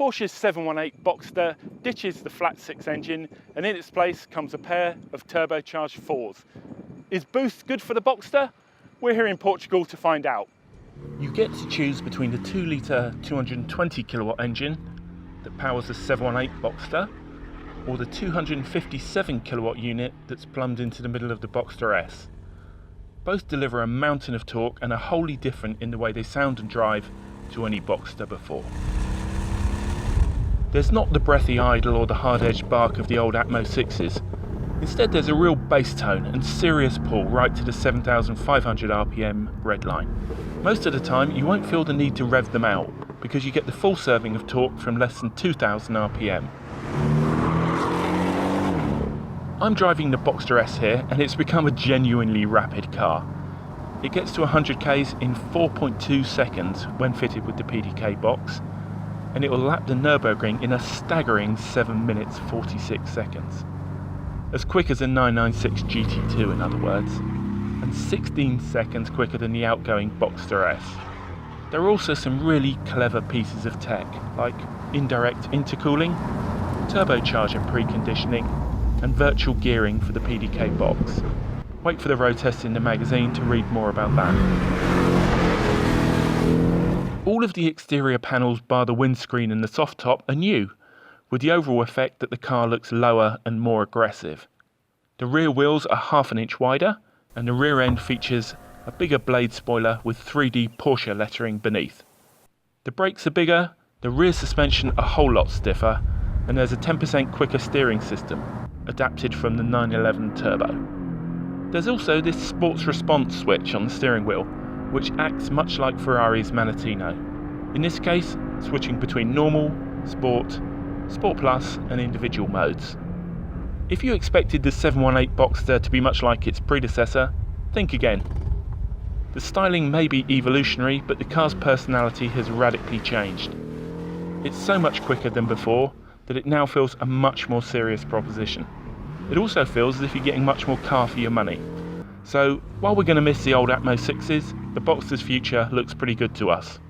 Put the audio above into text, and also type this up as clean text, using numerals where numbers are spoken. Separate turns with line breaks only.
Porsche's 718 Boxster ditches the flat six engine, and in its place comes a pair of turbocharged 4s. Is boost good for the Boxster? We're here in Portugal to find out. You get to choose between the 2-litre 220 kilowatt engine that powers the 718 Boxster, or the 257 kilowatt unit that's plumbed into the middle of the Boxster S. Both deliver a mountain of torque and are wholly different in the way they sound and drive to any Boxster before. There's not the breathy idle or the hard-edged bark of the old Atmo 6s. Instead, there's a real bass tone and serious pull right to the 7,500 RPM red line. Most of the time, you won't feel the need to rev them out because you get the full serving of torque from less than 2,000 RPM. I'm driving the Boxster S here, and it's become a genuinely rapid car. It gets to 100 k's in 4.2 seconds when fitted with the PDK box, and it will lap the Nürburgring in a staggering 7 minutes 46 seconds. As quick as a 996 GT2 in other words, and 16 seconds quicker than the outgoing Boxster S. There are also some really clever pieces of tech, like indirect intercooling, turbocharger preconditioning, and virtual gearing for the PDK box. Wait for the road test in the magazine to read more about that. All of the exterior panels bar the windscreen and the soft top are new, with the overall effect that the car looks lower and more aggressive. The rear wheels are half an inch wider, and the rear end features a bigger blade spoiler with 3D Porsche lettering beneath. The brakes are bigger, the rear suspension a whole lot stiffer, and there's a 10% quicker steering system, adapted from the 911 Turbo. There's also this sports response switch on the steering wheel, which acts much like Ferrari's Manettino. In this case, switching between normal, sport, Sport Plus and individual modes. If you expected the 718 Boxster to be much like its predecessor, think again. The styling may be evolutionary, but the car's personality has radically changed. It's so much quicker than before that it now feels a much more serious proposition. It also feels as if you're getting much more car for your money. So, while we're going to miss the old Atmo 6s, the Boxster's future looks pretty good to us.